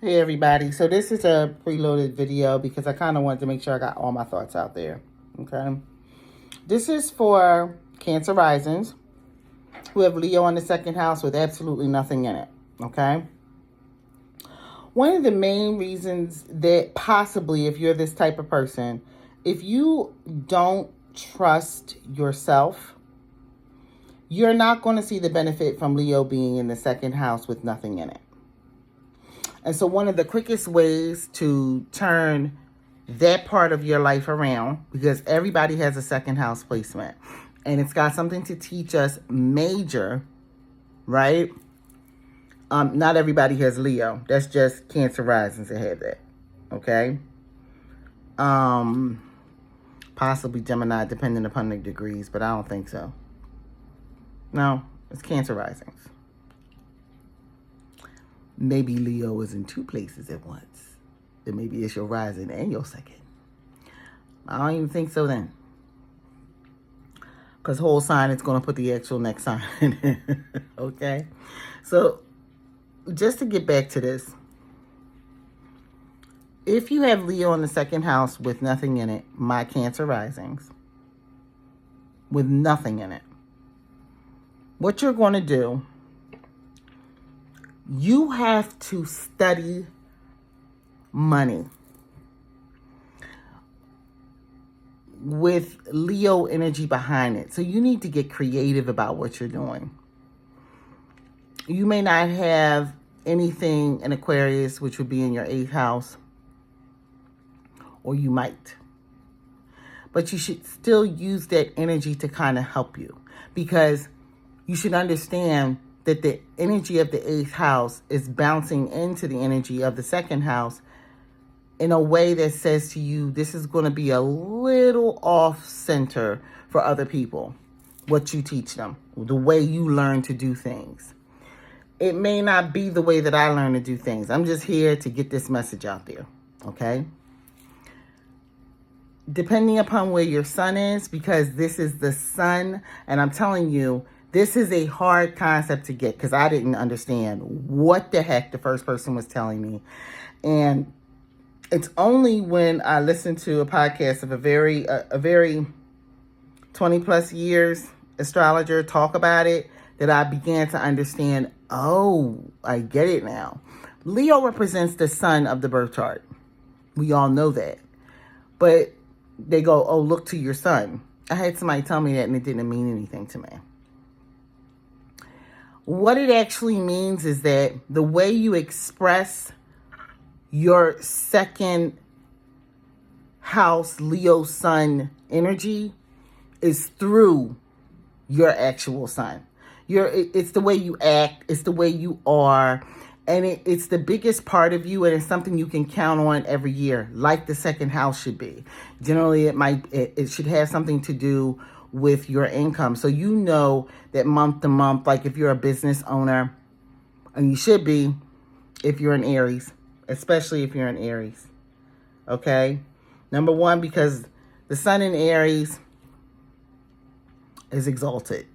Hey everybody, so this is a preloaded video because I kind of wanted to make sure I got all my thoughts out there, okay? This is for Cancer Risings who have Leo in the second house with absolutely nothing in it, okay? One of the main reasons that possibly, if you're this type of person, if you don't trust yourself, you're not going to see the benefit from Leo being in the second house with nothing in it. And so one of the quickest ways to turn that part of your life around, because everybody has a second house placement, and it's got something to teach us major, right? Not everybody has Leo. That's just Cancer Risings that have that, okay? Possibly Gemini, depending upon the degrees, but I don't think so. No, it's Cancer Risings. Maybe Leo is in two places at once. Then maybe it's your rising and your second. I don't even think so then. Because whole sign is going to put the actual next sign in. Okay? So, just to get back to this. If you have Leo in the second house with nothing in it, my Cancer Risings, with nothing in it, what you're going to do, you have to study money with Leo energy behind it. So you need to get creative about what you're doing. You may not have anything in Aquarius, which would be in your 8th house, or you might. But you should still use that energy to kind of help you, because you should understand that the energy of the 8th house is bouncing into the energy of the 2nd house in a way that says to you, this is going to be a little off center for other people, what you teach them, the way you learn to do things. It may not be the way that I learn to do things. I'm just here to get this message out there, okay? Depending upon where your sun is, because this is the sun, and I'm telling you, this is a hard concept to get because I didn't understand what the heck the first person was telling me. And it's only when I listened to a podcast of a very 20 plus years astrologer talk about it that I began to understand, oh, I get it now. Leo represents the sun of the birth chart. We all know that. But they go, oh, look to your sun. I had somebody tell me that and it didn't mean anything to me. What it actually means is that the way you express your second house Leo sun energy is through your actual sun. It's the way you act, it's the way you are, and it's the biggest part of you, and it's something you can count on every year, like the second house should be. Generally, it should have something to do with your income. So you know that month to month, like if you're a business owner, and you should be if you're an Aries, especially if you're an Aries. Okay? Number one, because the sun in Aries is exalted.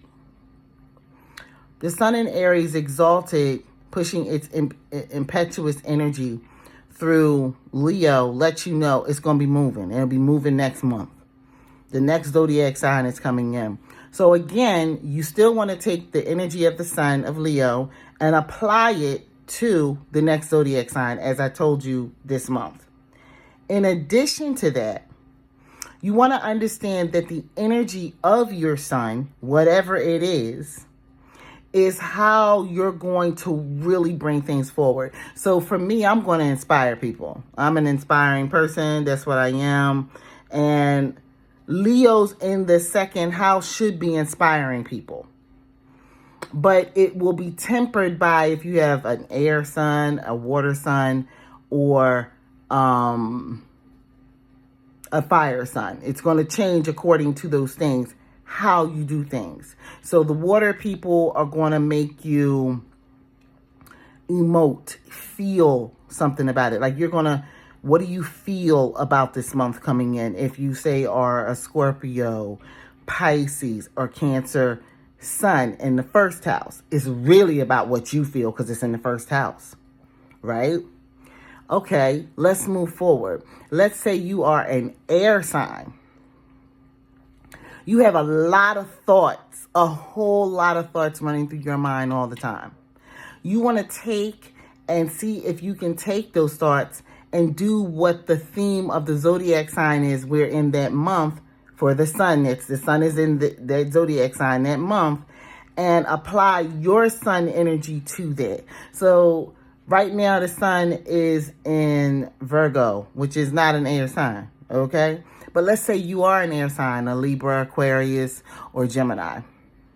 The sun in Aries exalted, pushing its impetuous energy through Leo, lets you know it's going to be moving. It'll be moving next month. The next zodiac sign is coming in. So again, you still want to take the energy of the sun of Leo and apply it to the next zodiac sign, as I told you this month. In addition to that, you want to understand that the energy of your sun, whatever it is how you're going to really bring things forward. So for me, I'm going to inspire people. I'm an inspiring person. That's what I am. And Leo's in the second house should be inspiring people. But it will be tempered by if you have an air sun, a water sun, or a fire sun. It's going to change according to those things, how you do things. So the water people are going to make you emote, feel something about it. Like you're going to, what do you feel about this month coming in? If you say are a Scorpio, Pisces, or Cancer sun in the first house, it's really about what you feel because it's in the first house, right? Okay, let's move forward. Let's say you are an air sign. You have a lot of thoughts, a whole lot of thoughts running through your mind all the time. You want to take and see if you can take those thoughts and do what the theme of the zodiac sign is. We're in that month for the sun. The sun is in that zodiac sign that month, and apply your sun energy to that. So right now the sun is in Virgo, which is not an air sign, okay? But let's say you are an air sign, a Libra, Aquarius, or Gemini.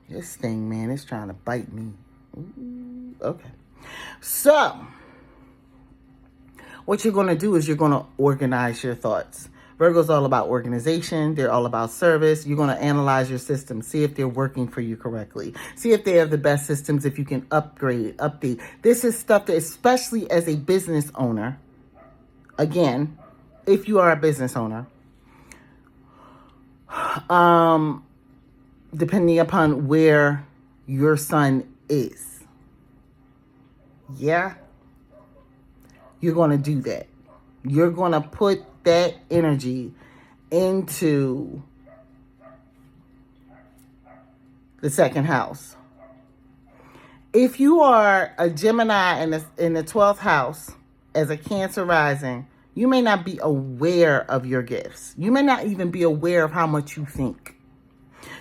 This thing, man, is trying to bite me. Ooh, okay. So what you're going to do is you're going to organize your thoughts. Virgo's all about organization. They're all about service. You're going to analyze your systems, see if they're working for you correctly. See if they have the best systems, if you can upgrade, update. This is stuff that, especially as a business owner, again, if you are a business owner, depending upon where your sun is, yeah, you're going to do that. You're going to put that energy into the second house. If you are a Gemini in the 12th house as a Cancer rising, you may not be aware of your gifts. You may not even be aware of how much you think.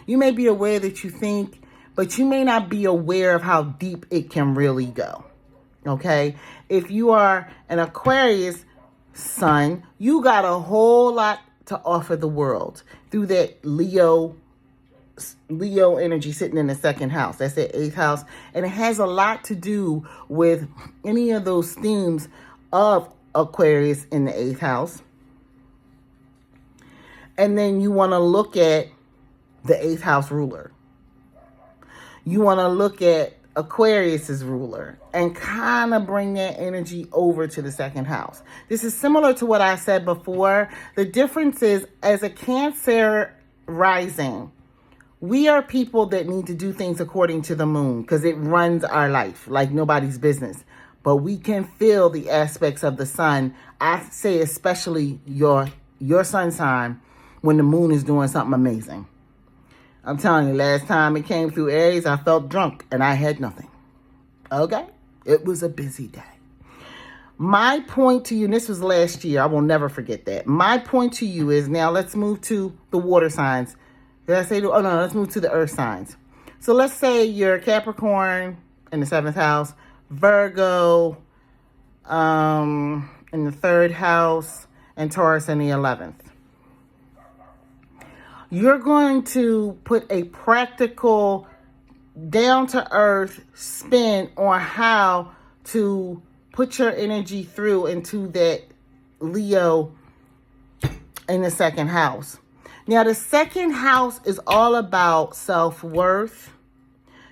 You may be aware that you think, but you may not be aware of how deep it can really go. Okay? If you are an Aquarius sun, you got a whole lot to offer the world through that Leo energy sitting in the second house. That's the 8th house. And it has a lot to do with any of those themes of Aquarius in the 8th house. And then you want to look at the 8th house ruler. You want to look at Aquarius's ruler and kind of bring that energy over to the second house. This is similar to what I said before. The difference is, as a Cancer rising, we are people that need to do things according to the moon because it runs our life like nobody's business. But we can feel the aspects of the sun. I say especially your sun sign when the moon is doing something amazing. I'm telling you, last time it came through Aries, I felt drunk and I had nothing. Okay? It was a busy day. My point to you, and this was last year, I will never forget that. My point to you is, now let's move to the water signs. Did I say, oh no, let's move to the earth signs. So let's say you're Capricorn in the 7th house, Virgo in the 3rd house, and Taurus in the 11th. You're going to put a practical, down-to-earth spin on how to put your energy through into that Leo in the 2nd house. Now, the 2nd house is all about self-worth,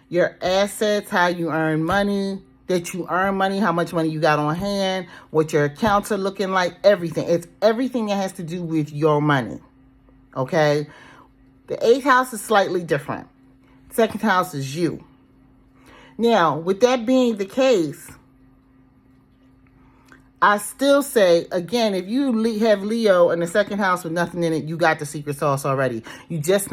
your assets, how you earn money, that you earn money, how much money you got on hand, what your accounts are looking like, everything. It's everything that has to do with your money. Okay? The 8th house is slightly different. 2nd house is you. Now, with that being the case, I still say, again, if you have Leo in the 2nd house with nothing in it, you got the secret sauce already. You just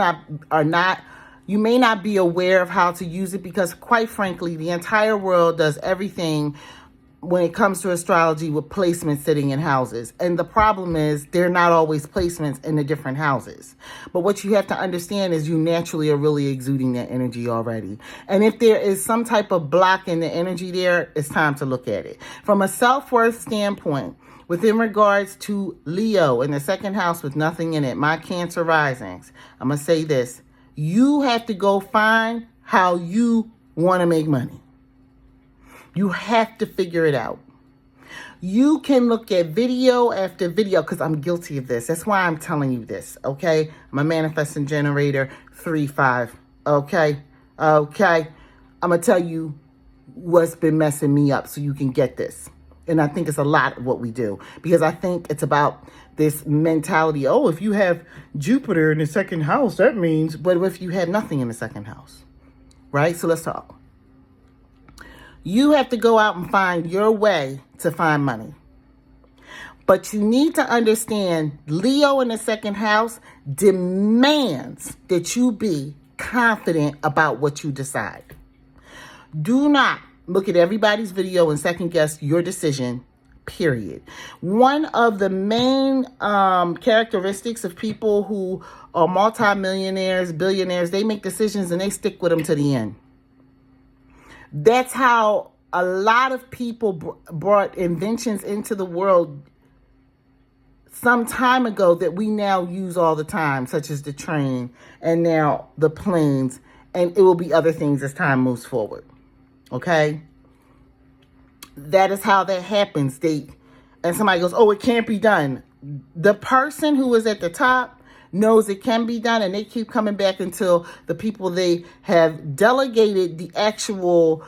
you may not be aware of how to use it because, quite frankly, the entire world does everything when it comes to astrology with placements sitting in houses. And the problem is they're not always placements in the different houses. But what you have to understand is you naturally are really exuding that energy already. And if there is some type of block in the energy there, it's time to look at it. From a self-worth standpoint, within regards to Leo in the 2nd house with nothing in it, my Cancer risings, I'm going to say this. You have to go find how you want to make money. You have to figure it out. You can look at video after video, because I'm guilty of this. That's why I'm telling you this, okay? I'm a manifesting generator, 3-5, okay? Okay? I'm going to tell you what's been messing me up so you can get this. And I think it's a lot of what we do, because I think it's about this mentality. Oh, if you have Jupiter in the 2nd house, that means, but if you have nothing in the 2nd house, right? So let's talk. You have to go out and find your way to find money. But you need to understand, Leo in the second house demands that you be confident about what you decide. Do not look at everybody's video and second guess your decision, period. One of the main characteristics of people who are multimillionaires, billionaires, they make decisions and they stick with them to the end. That's how a lot of people brought inventions into the world some time ago that we now use all the time, such as the train and now the planes, and it will be other things as time moves forward. Okay? That is how that happens. And somebody goes, oh, it can't be done. The person who is at the top knows it can be done, and they keep coming back until the people they have delegated the actual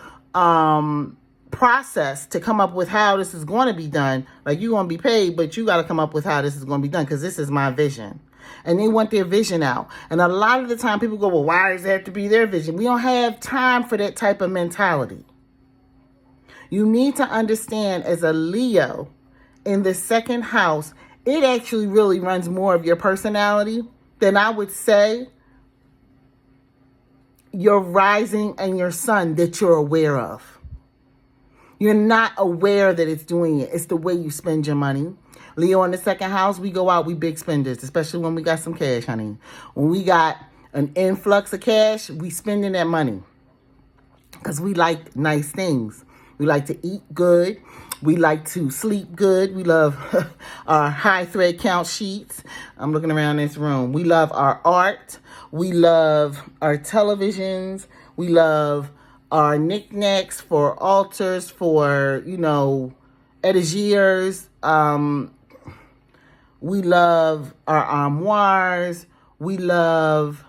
process to come up with how this is going to be done. Like, you're going to be paid, but you got to come up with how this is going to be done, because this is my vision. And they want their vision out. And a lot of the time people go, well, why does it have to be their vision? We don't have time for that type of mentality. You need to understand, as a Leo in the second house, it actually really runs more of your personality than, I would say, your rising and your sun that you're aware of. You're not aware that it's doing it. It's the way you spend your money. Leo in the second house, we go out, we big spenders, especially when we got some cash, honey. When we got an influx of cash, we spending that money because we like nice things. We like to eat good. We like to sleep good. We love our high thread count sheets. I'm looking around this room. We love our art. We love our televisions. We love our knickknacks for altars, for, etagiers. We love our armoires. We love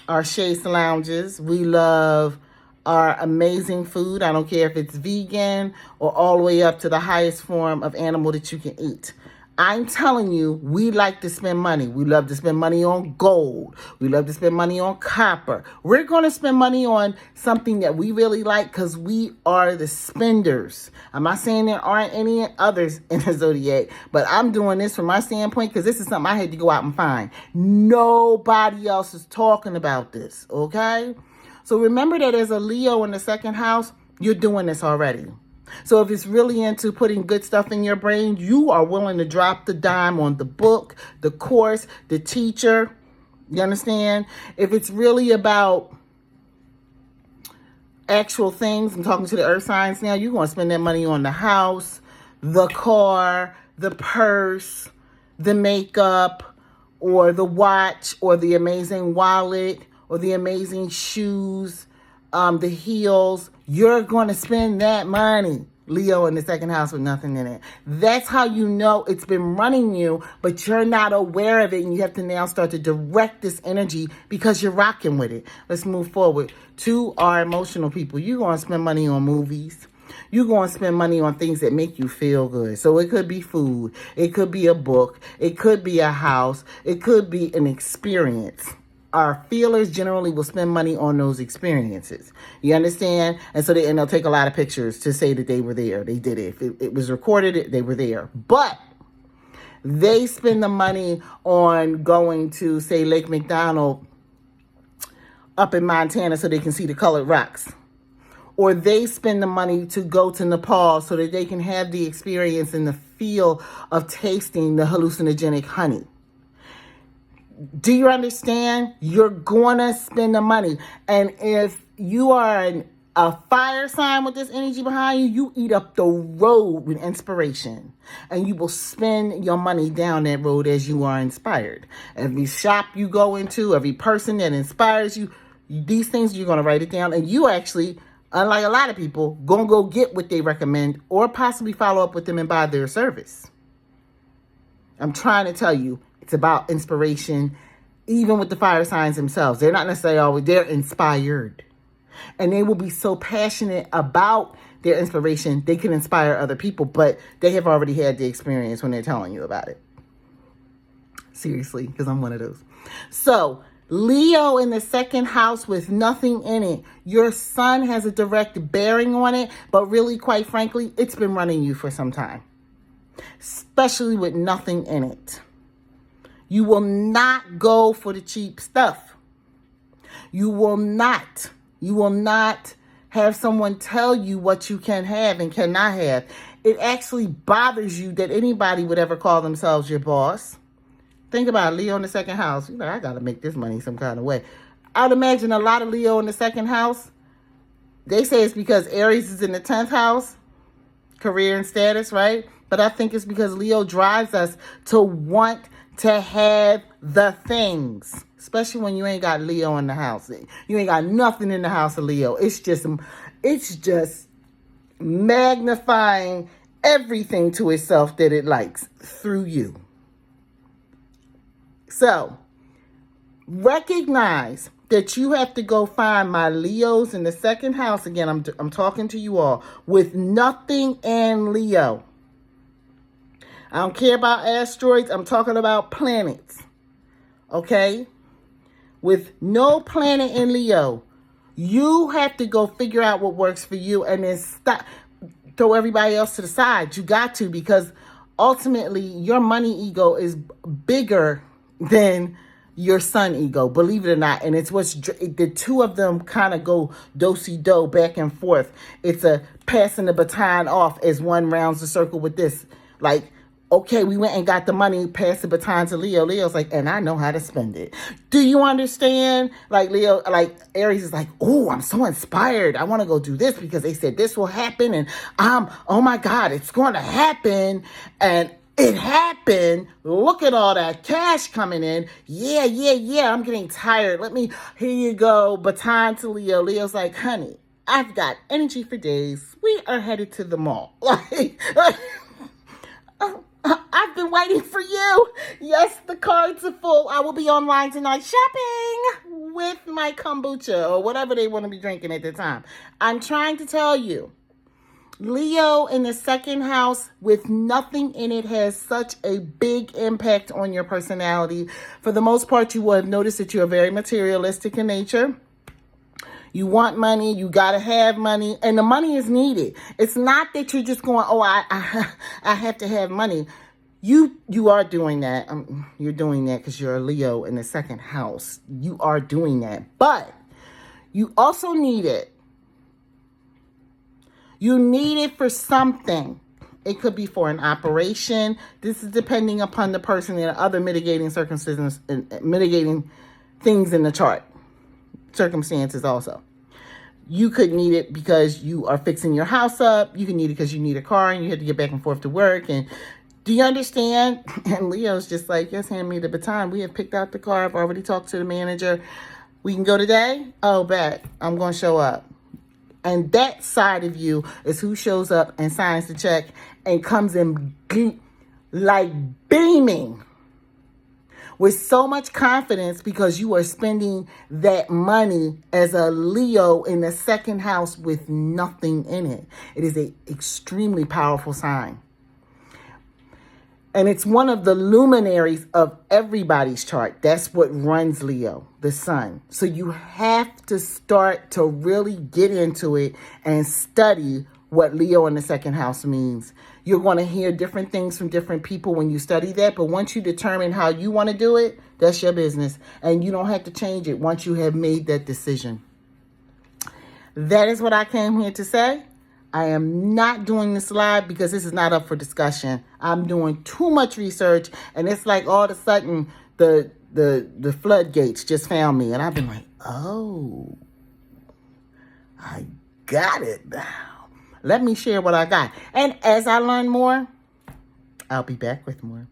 our chaise lounges. We love our amazing food. I don't care if it's vegan or all the way up to the highest form of animal that you can eat. I'm telling you, we like to spend money. We love to spend money on gold. We love to spend money on copper. We're going to spend money on something that we really like because we are the spenders. I'm not saying there aren't any others in the zodiac, but I'm doing this from my standpoint because this is something I had to go out and find. Nobody else is talking about this, okay? So remember that as a Leo in the second house, you're doing this already. So if it's really into putting good stuff in your brain, you are willing to drop the dime on the book, the course, the teacher. You understand? If it's really about actual things, I'm talking to the earth signs now, you're going to spend that money on the house, the car, the purse, the makeup, or the watch, or the amazing wallet, or the amazing shoes, the heels. You're going to spend that money, Leo in the second house, with nothing in it. That's how you know it's been running you, but you're not aware of it, and you have to now start to direct this energy because you're rocking with it. Let's move forward to our emotional people. You're going to spend money on movies. You're going to spend money on things that make you feel good. So it could be food. It could be a book. It could be a house. It could be an experience. Our feelers generally will spend money on those experiences. You understand? And so they'll take a lot of pictures to say that they were there. They did it. If it was recorded, they were there. But they spend the money on going to, say, Lake McDonald up in Montana so they can see the colored rocks. Or they spend the money to go to Nepal so that they can have the experience and the feel of tasting the hallucinogenic honey. Do you understand? You're going to spend the money. And if you are a fire sign with this energy behind you, you eat up the road with inspiration. And you will spend your money down that road as you are inspired. Every shop you go into, every person that inspires you, these things, you're going to write it down. And you actually, unlike a lot of people, going to go get what they recommend or possibly follow up with them and buy their service. I'm trying to tell you, it's about inspiration, even with the fire signs themselves. They're not necessarily always, they're inspired. And they will be so passionate about their inspiration, they can inspire other people, but they have already had the experience when they're telling you about it. Seriously, because I'm one of those. So, Leo in the second house with nothing in it. Your sun has a direct bearing on it, but really, quite frankly, it's been running you for some time. especially with nothing in it. You will not go for the cheap stuff. You will not have someone tell you what you can have and cannot have. It actually bothers you that anybody would ever call themselves your boss. Think about it, Leo in the second house. You're like, I got to make this money some kind of way. I'd imagine a lot of Leo in the second house, they say it's because Aries is in the 10th house, career and status, right? But I think it's because Leo drives us to want to have the things, especially when you ain't got Leo in the house. You ain't got nothing in the house of Leo. It's just magnifying everything to itself that it likes through you. So, recognize that you have to go find my Leos in the second house. Again, I'm talking to you all with nothing in Leo. I don't care about asteroids. I'm talking about planets. Okay? With no planet in Leo, you have to go figure out what works for you and then stop. Throw everybody else to the side. You got to, because ultimately your money ego is bigger than your sun ego, believe it or not. And it's the two of them kind of go do-si-do back and forth. It's a passing the baton off as one rounds the circle with this. Like, okay, we went and got the money, pass the baton to Leo. Leo's like, and I know how to spend it. Do you understand? Like Aries is like, oh, I'm so inspired. I want to go do this because they said this will happen. And oh my God, it's going to happen. And it happened. Look at all that cash coming in. Yeah. I'm getting tired. Here you go. Baton to Leo. Leo's like, honey, I've got energy for days. We are headed to the mall. I've been waiting for you. Yes, the cards are full. I will be online tonight shopping with my kombucha or whatever they want to be drinking at the time. I'm trying to tell you, Leo in the second house with nothing in it has such a big impact on your personality. For the most part, you will have noticed that you are very materialistic in nature. You want money, you got to have money, and the money is needed. It's not that you're just going, oh, I have to have money. You are doing that. You're doing that because you're a Leo in the second house. You are doing that. But you also need it. You need it for something. It could be for an operation. This is depending upon the person and other mitigating circumstances and mitigating things in the chart. Circumstances also. You could need it because you are fixing your house up. You can need it because you need a car and you have to get back and forth to work. And do you understand? And Leo's just like, yes, hand me the baton. We have picked out the car. I've already talked to the manager. We can go today? Oh, bet. I'm going to show up. And that side of you is who shows up and signs the check and comes in like beaming with so much confidence because you are spending that money as a Leo in the second house with nothing in it. It is an extremely powerful sign. And it's one of the luminaries of everybody's chart. That's what runs Leo, the sun. So you have to start to really get into it and study what Leo in the second house means. You're going to hear different things from different people when you study that. But once you determine how you want to do it, that's your business. And you don't have to change it once you have made that decision. That is what I came here to say. I am not doing this live because this is not up for discussion. I'm doing too much research, and it's like all of a sudden the floodgates just found me, and I've been like, oh, I got it now. Let me share what I got. And as I learn more, I'll be back with more.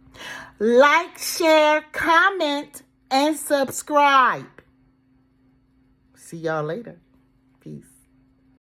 Like, share, comment, and subscribe. See y'all later. Peace.